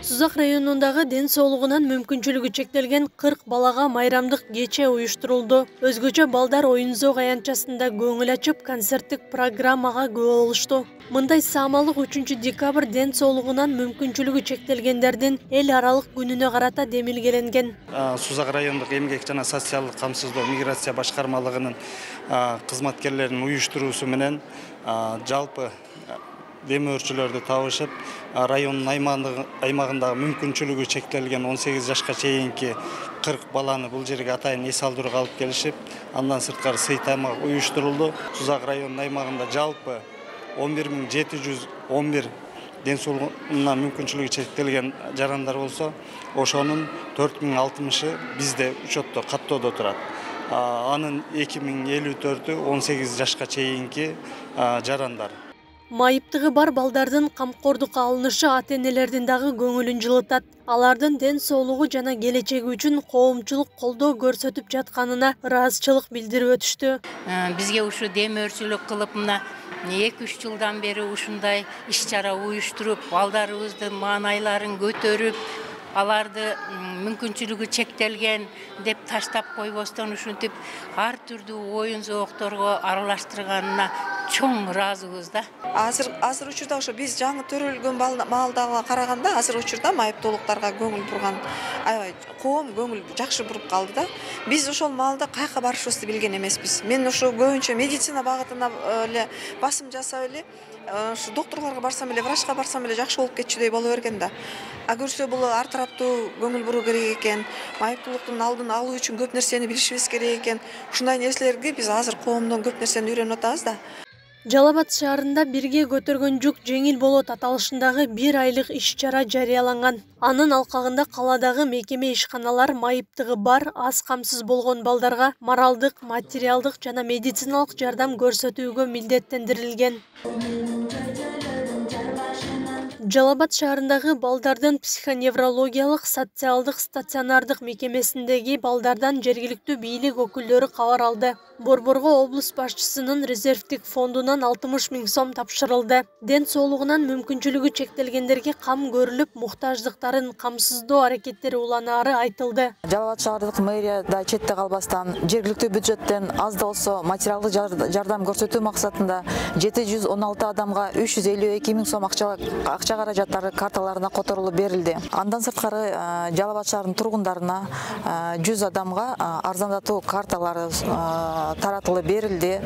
Сузак районундагы ден соолугунан мүмкүнчүлүгү чектелген 40 балага майрамдык кече уюштурулду. Өзгөчө балдар оюн-зоок аянтчасында көңүл ачып, концерттик программага күбө болушту. Мындай саамалык 3 декабрь ден соолугунан мүмкүнчүлүгү чектелгендердин эл аралык күнүнө карата демилгеленген. Сузак райондук эмгек жана социалдык камсыздоо миграция башкармалыгынын кызматкерлеринин уюштуруусу менен жалпы демөөрчүлөрдү табышып, райондун аймагындагы мүмкүнчүлүгү чектелген 18 жашка чейинки 40 баланы бул жерге атайын эс алдырууга алып келишип, андан сырткары сый тамак уюштурулду. Сузак районунун аймагында жалпы 11711 ден соолугуна мүмкүнчүлүгү чектелген жарандар болсо, ошонун 4060-ы бизде учетто каттоодо турат. Анын 2054-ü 18 жашка чейинки жарандар. Майыптыгы бар балдардын камкордукка алынышы ата-энелердин дагы көңүлүн жылытат. Алардын ден соолугу жана келечеги үчүн коомчулук колдоо көрсөтүп жатканына ыраазычылык билдирип өтүштү. Бизге ушу демөөрчүлүк кылып мына 2-3 жылдан бери ушундай иш-чара уюштуруп, балдарыбыздын маанайларын көтөрүп, аларды мүмкүнчүлүгү чектелген деп таштап койбостон ушинтип ар түрдүү оюн-зоокторго аралаштырганына чоң ыраазыбыз да. Азыр учурда ошо биз жаңы төрөлгөн маалдага караганда азыр учурда майыптуулуктарга көңүл бурган аябай коом көңүл жакшы буруп калды да. Биз ошол маалда каяка барышыбызды билген эмеспиз. Мен ошо көбүнчө медицина багытына эле басым жасап эле, ушу докторлорго барсам эле, врачка барсам эле жакшы болуп кетчүдөй боло берген да. Көрсө бул ар тараптуу көңүл буруу керек экен, майыптуулуктун алдын алуу үчүн көп нерсени билишибиз керек экен. Ушундай нерселерге биз азыр коомдон көп нерсени үйрөнүп атабыз да. Жалал Абад шаарында бирге көтөргөн жүк жеңил болот аталышындагы 1 айлык иш-чара жарыяланган. Анын алкагында каладагы мекеме ишканалар майыптыгы бар, аз камсыз болгон балдарга моралдык, материалдык жана медициналык жардам көрсөтүүгө милдеттендирилген. Жалал Абад шаарындагы балдардын психоневрологиялык социалдык стационардык мекемесиндеги балдардан жергиликтүү бийлик өкүлдөрү кабар алды. Борборго облус башчысынын резервдик фондунан 60 000 сом тапшырылды. Ден соолугунан мүмкүнчүлүгү чектелгендерге кам көрүлүп, муктаждыктарын камсыздоо аракеттери уланаары айтылды. Жалал Абад шаардык мэрияда четте калбастан, жергиликтүү бюджеттен аз да болсо материалдык жардам көрсөтүү максатында 716 адамга 352 000 сом акча каражаттары карталарына которулуп берилди. Андан сырткары Жалал Абад шаарынын тургундарына 100 адамга арзандатуу карталары таратылып берилди.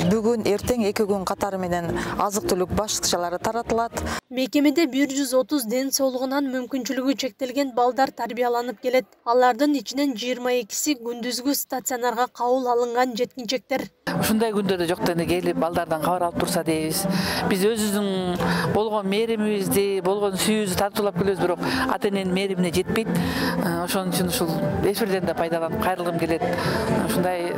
Бүгүн эртең 2 күн катары менен азык-түлүк башчылары таратылат. Мекемеде 130 ден соолугунан мүмкүнчүлүгү чектелген балдар тарбияланып келет. Алардын ичинен 22си күндүзгү стационарга кабыл алынган жеткинчектер. Ушундай күндөрдө жоктон келип балдардан кабар алып турса дейбиз. Биз өзүбүздүн болгон мээримибизди, болгон сүйүүбүздү тартуулап келебиз, бирок ата-эненин мээримине жетпейт. Ошон үчүн ушул эч бирден да пайдаланып кайрылгым келет. Ушундай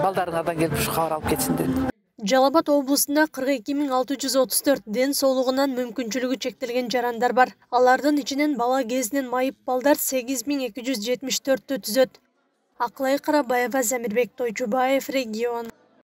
балдарыңардан келип ушу кабар алып кетсин дедим. Жалал Абад облусунда 42 634 ден соолугунан мүмкүнчүлүгү чектелген жарандар бар. Алардын ичинен бала кезинен майып балдар 8274 түзөт. Акылай Карабаева, Замирбек Тойчубаев, регион.